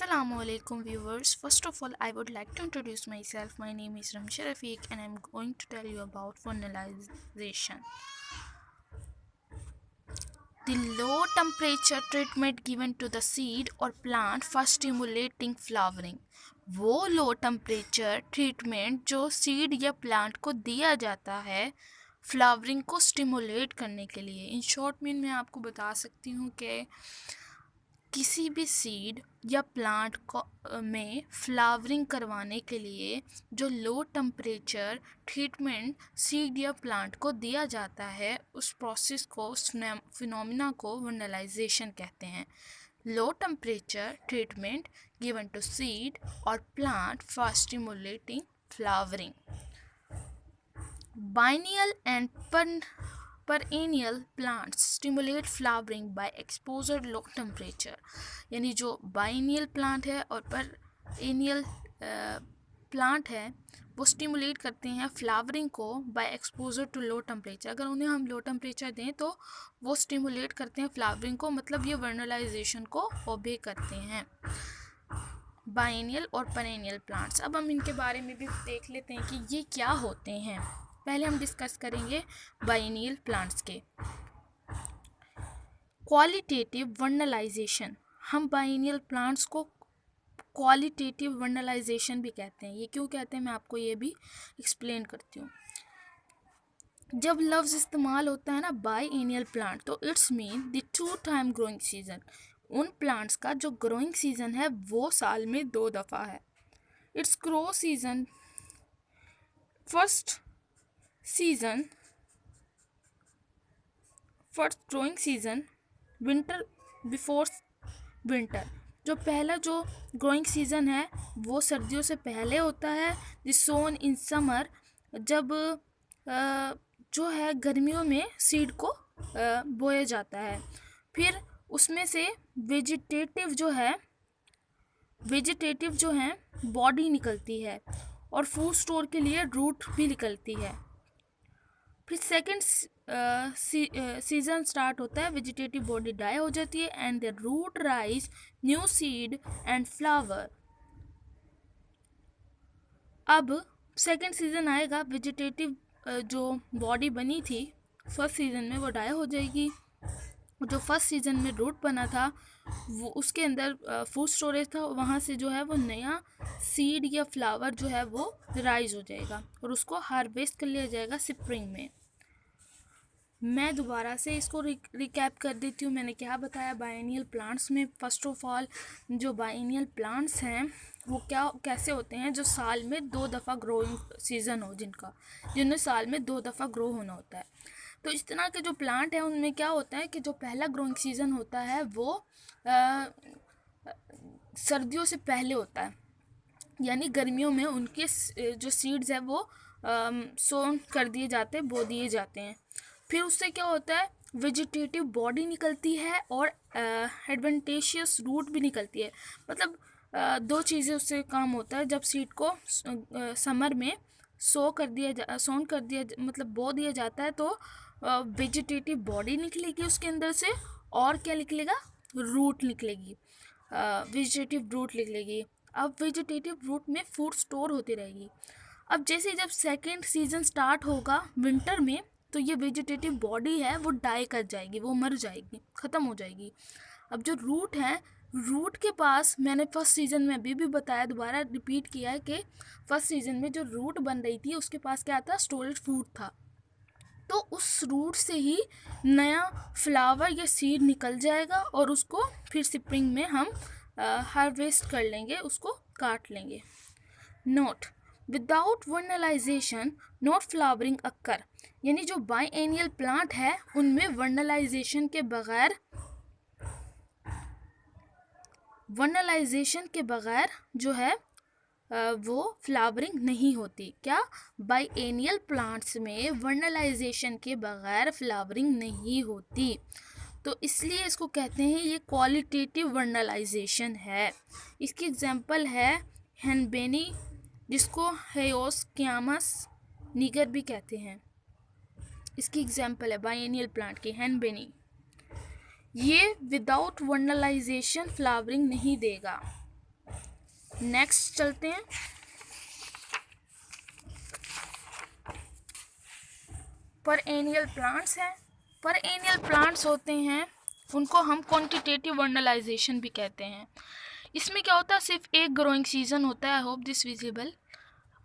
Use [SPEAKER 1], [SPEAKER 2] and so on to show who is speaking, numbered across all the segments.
[SPEAKER 1] Assalamualaikum viewers. First of all, I would like to introduce myself. My name is Ramsha Rafiq and I'm going to tell you about vernalization. The low temperature treatment given to the seed or plant for stimulating flowering. वो लो temperature treatment जो seed या plant को दिया जाता है flowering को stimulate करने के लिए। इन शॉर्ट में मैं आपको बता सकती हूँ कि किसी भी सीड या प्लांट को में फ्लावरिंग करवाने के लिए जो लो टेम्परेचर ट्रीटमेंट सीड या प्लांट को दिया जाता है उस प्रोसेस को उस फिनोमिना को वर्नलाइजेशन कहते हैं। Low temperature treatment given to seed और plant for stimulating flowering. Biennial and perennial plants stimulate flowering by exposure low temperature। यानी जो बाइनियल प्लांट है और पेरेनियल प्लांट है वो स्टिमुलेट करते हैं फ्लावरिंग को by exposure to low temperature. अगर उन्हें हम लो टेम्परेचर दें तो वो स्टिमुलेट करते हैं फ्लावरिंग को, मतलब ये वर्नलाइजेशन को ओबे करते हैं। बाइनियल और पेरेनियल प्लांट्स, अब हम इनके बारे में भी देख लेते हैं कि ये क्या होते हैं। पहले हम डिस्कस करेंगे बाइनियल प्लांट्स के। क्वालिटेटिव वर्नलाइजेशन, हम बाइनियल प्लांट्स को क्वालिटेटिव वर्नलाइजेशन भी कहते हैं। ये क्यों कहते हैं मैं आपको ये भी एक्सप्लेन करती हूँ। जब लफ्ज़ इस्तेमाल होता है ना बाइनियल प्लांट, तो it's mean the 2 time growing season. उन प्लांट्स का जो ग्रोइंग सीजन है वो साल में 2 दफ़ा है। It's grow season first growing season winter before winter. जो पहला जो ग्रोइंग सीजन है वो सर्दियों से पहले होता है। द सोन इन समर, जब जो है गर्मियों में सीड को बोया जाता है। फिर उसमें से वेजिटेटिव जो है बॉडी निकलती है और फूड स्टोर के लिए रूट भी निकलती है। फिर सेकंड सीजन स्टार्ट होता है, वेजिटेटिव बॉडी डाई हो जाती है and the root rise new seed and flower. अब सेकंड सीजन आएगा, वेजिटेटिव जो बॉडी बनी थी फर्स्ट सीजन में वो डाई हो जाएगी। जो फर्स्ट सीजन में रूट बना था वो उसके अंदर फूड स्टोरेज था, वहाँ से जो है वो नया सीड या फ्लावर जो है वो राइज हो जाएगा और उसको हार्वेस्ट कर लिया जाएगा स्प्रिंग में। मैं दोबारा से इसको रिकैप कर देती हूँ, मैंने क्या बताया बाइनियल प्लांट्स में। फर्स्ट ऑफ ऑल जो बाइनियल प्लांट्स हैं वो कैसे होते हैं, जो साल में 2 दफ़ा ग्रोइंग सीज़न हो, जिनमें साल में 2 दफ़ा ग्रो होना होता है। तो इस तरह के जो प्लांट हैं उनमें क्या होता है कि जो पहला ग्रोइंग सीज़न होता है वो सर्दियों से पहले होता है, यानी गर्मियों में उनके जो सीड्स हैं वो सोन कर दिए जाते हैं, बो दिए जाते हैं। फिर उससे क्या होता है, वेजिटेटिव बॉडी निकलती है और एडवेंटेशियस रूट भी निकलती है। मतलब 2 चीज़ें उससे काम होता है। जब सीड को समर में सोन कर दिया मतलब बो दिया जाता है तो वेजिटेटिव बॉडी निकलेगी उसके अंदर से, और क्या निकलेगा, रूट निकलेगी, वेजिटेटिव रूट निकलेगी। अब वेजिटेटिव रूट में फूड स्टोर होती रहेगी। अब जैसे जब सेकेंड सीजन स्टार्ट होगा विंटर में, तो ये वेजिटेटिव बॉडी है वो डाई कर जाएगी, वो मर जाएगी, ख़त्म हो जाएगी। अब जो रूट है, रूट के पास मैंने फर्स्ट सीज़न में अभी भी बताया, दोबारा रिपीट किया है कि फर्स्ट सीज़न में जो रूट बन रही थी उसके पास क्या था, स्टोरेज फूड था। तो उस रूट से ही नया फ्लावर या सीड निकल जाएगा और उसको फिर स्प्रिंग में हम हार्वेस्ट कर लेंगे, उसको काट लेंगे। Note, without vernalization not flowering occur. यानी जो बाइएनियल प्लांट है उनमें वर्नलाइजेशन के बगैर जो है वो फ्लावरिंग नहीं होती। क्या, बाइएनियल प्लांट्स में वर्नलाइजेशन के बगैर फ्लावरिंग नहीं होती, तो इसलिए इसको कहते हैं ये क्वालिटेटिव वर्नलाइजेशन है। इसकी एग्जांपल है हैनबेनी, जिसको हेयोस्क्यामस निगर भी कहते हैं। इसकी एग्जांपल है बाइएनियल प्लांट की हैनबेनी। ये विदाउट वर्नलाइजेशन फ्लावरिंग नहीं देगा। नेक्स्ट चलते हैं। परेनियल प्लांट्स हैं। परेनियल प्लांट्स होते हैं, उनको हम क्वांटिटेटिव वर्नलाइजेशन भी कहते हैं। इसमें क्या होता है, सिर्फ एक ग्रोइंग सीजन होता है। I hope this visible.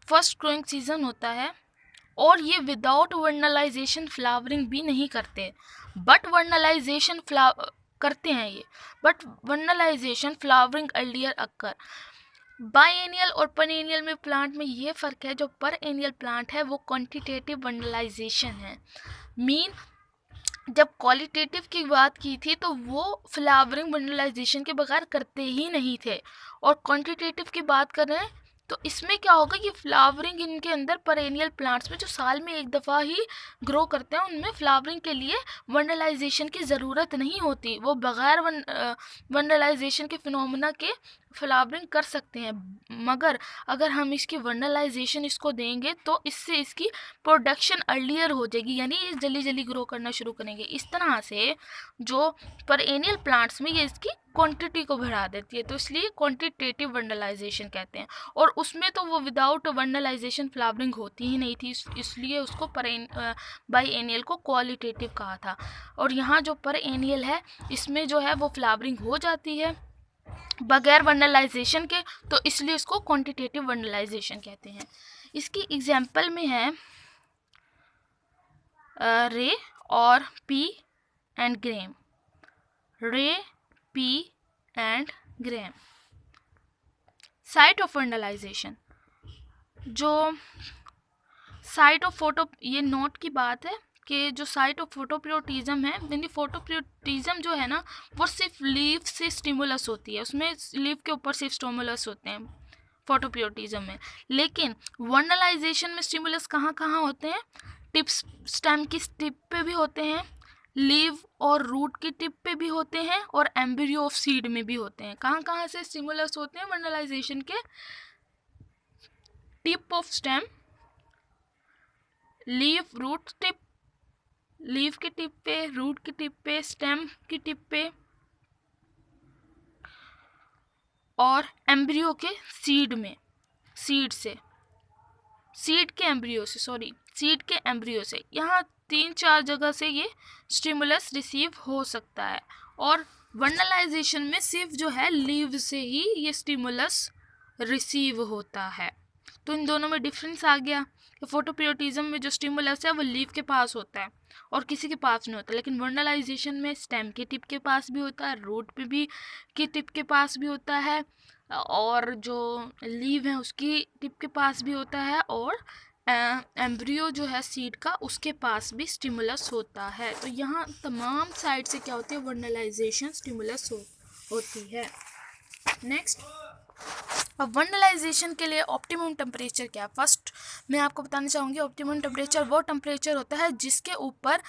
[SPEAKER 1] First growing season होता है और ये विदाउट वर्नलाइजेशन फ्लावरिंग भी नहीं करते, बट वर्नलाइजेशन करते हैं ये, but vernalization flowering earlier occur. Biennial और पेरेनियल में प्लांट में ये फ़र्क है, जो पेरेनियल प्लांट है वो क्वांटिटेटिव वर्नलाइजेशन है। मीन जब क्वालिटेटिव की बात की थी तो वो फ्लावरिंग वर्नलाइजेशन के बगैर करते ही नहीं थे, और क्वांटिटेटिव की बात कर रहे हैं तो इसमें क्या होगा कि फ्लावरिंग इनके अंदर पेरेनियल प्लांट्स में जो साल में एक दफ़ा ही ग्रो करते हैं, उनमें फ्लावरिंग के लिए वर्नलाइजेशन की ज़रूरत नहीं होती। वो बग़ैर वर्नलाइजेशन के फिनोमेना के फ्लावरिंग कर सकते हैं, मगर अगर हम इसकी वर्नलाइजेशन इसको देंगे तो इससे इसकी प्रोडक्शन अर्लियर हो जाएगी, यानी ये जल्दी जल्दी ग्रो करना शुरू करेंगे। इस तरह से जो पेरेनियल प्लांट्स में ये इसकी क्वांटिटी को बढ़ा देती है, तो इसलिए क्वांटिटेटिव वर्नलाइजेशन कहते हैं। और उसमें तो वो विदाउट वर्नलाइजेशन फ्लावरिंग होती ही नहीं थी, इसलिए उसको बाइएनियल को क्वालिटेटिव कहा था। और यहाँ जो पेरेनियल है इसमें जो है वो फ्लावरिंग हो जाती है बगैर वर्नलाइजेशन के, तो इसलिए इसको क्वांटिटेटिव वर्नलाइजेशन कहते हैं। इसकी एग्जाम्पल में है रे और पी एंड ग्रेम। रे, P and Graeme. Site of vernalization, जो साइट ऑफ फोटो, ये नोट की बात है कि जो साइट ऑफ फोटोप्रियोटिज्म है, यानी फोटोप्रियोटिज्म जो है ना वो सिर्फ लीफ से स्टिमुलस होती है, उसमें लीफ के ऊपर सिर्फ स्टिमुलस होते हैं फोटोप्रियोटिज्म में। लेकिन वर्नलाइजेशन में स्टिमुलस कहाँ कहाँ होते हैं, टिप्स, स्टेम की टिप पे भी होते हैं, लीव और रूट की टिप पे भी होते हैं, और एम्ब्रियो ऑफ सीड में भी होते हैं। कहाँ कहाँ से स्टिमुलस होते हैं वर्नलाइजेशन के, tip of stem, leave, root tip, leave की टिप पे, रूट की टिप पे, स्टेम की टिप पे, और एम्ब्रियो के सीड में, सीड के एम्ब्रियो से। यहाँ 3-4 जगह से ये स्टिमुलस रिसीव हो सकता है, और वर्नलाइजेशन में सिर्फ जो है लीव से ही ये स्टिमुलस रिसीव होता है। तो इन दोनों में डिफरेंस आ गया कि फोटोप्रियोटिज्म में जो स्टिमुलस है वो लीव के पास होता है और किसी के पास नहीं होता, लेकिन वर्नलाइजेशन में स्टेम के टिप के पास भी होता है, रूट पे भी की टिप के पास भी होता है, और जो लीव है उसकी टिप के पास भी होता है, और एम्ब्रियो जो है सीड का उसके पास भी स्टिमुलस होता है। तो यहाँ तमाम साइड से क्या होती है, वर्नलाइजेशन स्टिमुलस होती है। नेक्स्ट, अब वर्नलाइजेशन के लिए ऑप्टिमम टेम्परेचर क्या है। फर्स्ट मैं आपको बताना चाहूँगी, ऑप्टिमम टेम्परेचर वो टेम्परेचर होता है जिसके ऊपर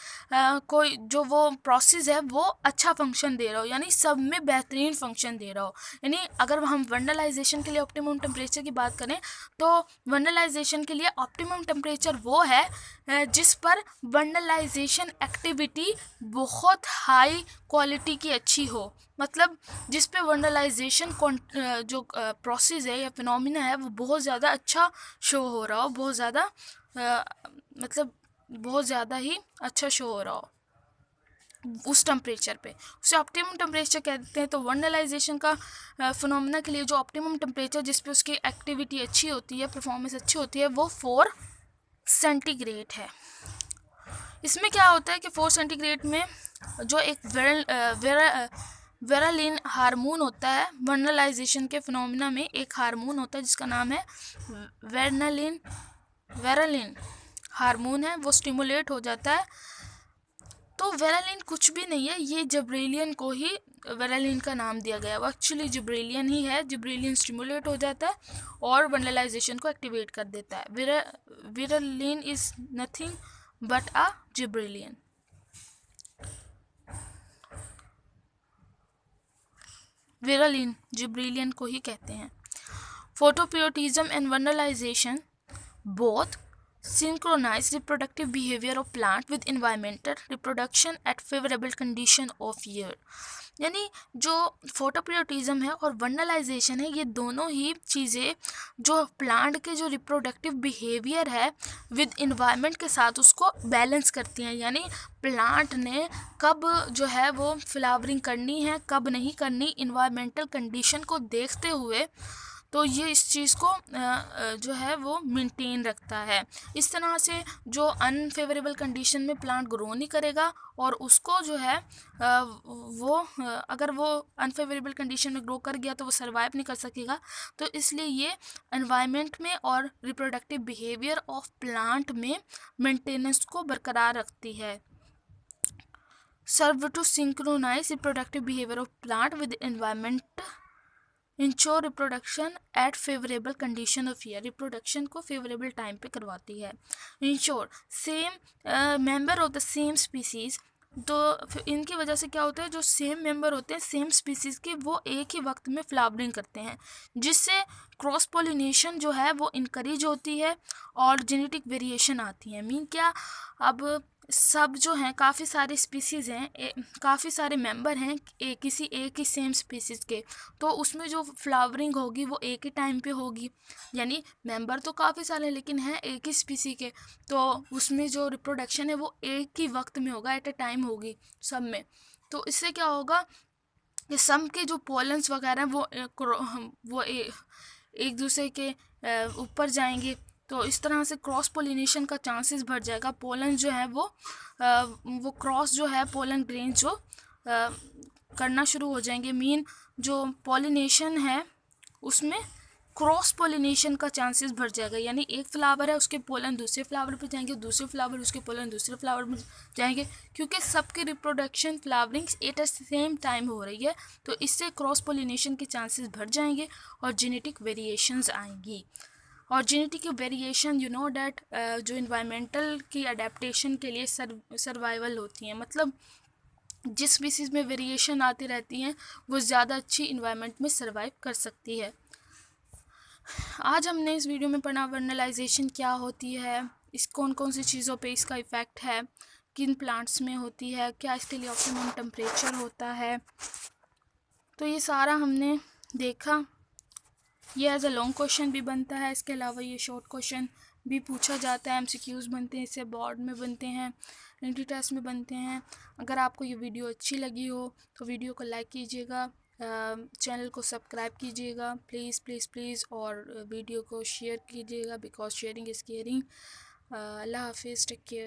[SPEAKER 1] कोई जो वो प्रोसेस है वो अच्छा फंक्शन दे रहा हो, यानी सब में बेहतरीन फंक्शन दे रहा हो। यानी अगर हम वर्नलाइजेशन के लिए ऑप्टिमम टेम्परेचर की बात करें तो वर्नलाइजेशन के लिए ऑप्टिमम टेम्परेचर वो है जिस पर वर्नलाइजेशन एक्टिविटी बहुत हाई क्वालिटी की अच्छी हो, मतलब जिस पे वर्नलाइजेशन जो प्रोसेस है या फिनोमिना है वो बहुत ज़्यादा अच्छा शो हो रहा हो, बहुत ज़्यादा मतलब बहुत ज़्यादा ही अच्छा शो हो रहा हो उस टेम्परेचर पे, उसे ऑप्टिमम टेम्परेचर कहते हैं। तो वर्नलाइजेशन का फिनोमिना के लिए जो ऑप्टिमम टेम्परेचर जिस पे उसकी एक्टिविटी अच्छी होती है, परफॉर्मेंस अच्छी होती है, वो 4 सेंटीग्रेड है। इसमें क्या होता है कि 4 सेंटीग्रेड में जो एक वेरालिन हार्मोन होता है, वर्नलाइजेशन के फिनोमिना में एक हार्मोन होता है जिसका नाम है वेरालिन हार्मोन है, वो स्टिमुलेट हो जाता है। तो वेरालिन कुछ भी नहीं है, ये जिब्रेलियन को ही वेरालिन का नाम दिया गया, वो एक्चुअली जिब्रेलियन ही है। जिब्रेलियन स्टिमुलेट हो जाता है और वर्नलाइजेशन को एक्टिवेट कर देता है। Vernalin is nothing but a gibberellin. Vernalin gibberellin को ही कहते हैं। Photoperiodism and vernalization both synchronize reproductive behavior of plant with environmental reproduction at favorable condition of year। यानी जो फोटोपियोटिज्म है और वर्नलाइजेशन है, ये दोनों ही चीज़ें जो प्लांट के जो रिप्रोडक्टिव बिहेवियर है विद इन्वायरमेंट के साथ उसको बैलेंस करती हैं। यानी प्लांट ने कब जो है वो फ्लावरिंग करनी है, कब नहीं करनी, इन्वायरमेंटल कंडीशन को देखते हुए तो ये इस चीज़ को जो है वो मेंटेन रखता है। इस तरह से जो अनफेवरेबल कंडीशन में प्लांट ग्रो नहीं करेगा और उसको जो है वो अगर वो अनफेवरेबल कंडीशन में ग्रो कर गया तो वो सर्वाइव नहीं कर सकेगा। तो इसलिए ये एनवायरनमेंट में और रिप्रोडक्टिव बिहेवियर ऑफ प्लांट में मेंटेनेंस को बरकरार रखती है। Serve to synchronize reproductive behaviour of plant with environment, ensure reproduction at favourable condition of year, reproduction को फेवरेबल टाइम पे करवाती है। Ensure same member of the same species, तो इनकी वजह से क्या होता है, जो सेम मेंबर होते हैं सेम स्पीसीज़ के वो एक ही वक्त में फ्लावरिंग करते हैं, जिससे क्रॉस पोलिनेशन जो है वो इनकरेज होती है और जेनेटिक वेरिएशन आती है। मीन क्या, अब सब जो हैं काफ़ी सारे स्पीसीज़ हैं, काफ़ी सारे मेंबर हैं किसी एक ही सेम स्पीसीज़ के, तो उसमें जो फ्लावरिंग होगी वो एक ही टाइम पे होगी। यानी मेंबर तो काफ़ी सारे लेकिन हैं एक ही स्पीसी के, तो उसमें जो रिप्रोडक्शन है वो एक ही वक्त में होगा, एट ए टाइम होगी सब में। तो इससे क्या होगा कि सब के जो पोलन्स वगैरह वो एक दूसरे के ऊपर जाएंगे, तो इस तरह से क्रॉस पोलिनेशन का चांसेस बढ़ जाएगा। पोलन जो है वो क्रॉस जो है पोलन ग्रेन जो करना शुरू हो जाएंगे। मीन जो पोलिनेशन है उसमें क्रॉस पोलिनेशन का चांसेस बढ़ जाएगा। यानी एक फ्लावर है उसके पोलन दूसरे फ्लावर पे जाएंगे, दूसरे फ्लावर उसके पोलन दूसरे फ्लावर में जाएंगे, क्योंकि सबके reproduction flowering at a same time हो रही है। तो इससे क्रॉस पोलिनेशन के चांसेस बढ़ जाएंगे और जेनेटिक वेरिएशंस आएंगी। और genetic variation you know that जो इन्वायरमेंटल की अडेप्टेशन के लिए सर्वाइवल होती हैं, मतलब जिस स्पीसीज़ में वेरिएशन आती रहती हैं वो ज़्यादा अच्छी इन्वायरमेंट में सर्वाइव कर सकती है। आज हमने इस वीडियो में पढ़ा वर्नलाइजेशन क्या होती है, इस कौन कौन सी चीज़ों पे इसका इफ़ेक्ट है, किन प्लांट्स में होती है, क्या इसके लिए ऑप्टिमम टेम्परेचर होता है, तो ये सारा हमने देखा। ये एज अ लॉन्ग क्वेश्चन भी बनता है, इसके अलावा ये शॉर्ट क्वेश्चन भी पूछा जाता है, MCQs बनते हैं, इससे बोर्ड में बनते हैं, एंट्री टेस्ट में बनते हैं। अगर आपको ये वीडियो अच्छी लगी हो तो वीडियो को लाइक कीजिएगा, चैनल को सब्सक्राइब कीजिएगा प्लीज़ प्लीज़ प्लीज़, और वीडियो को शेयर कीजिएगा बिकॉज शेयरिंग इज़ केयरिंग। अल्लाह हाफिज़, टेक केयर।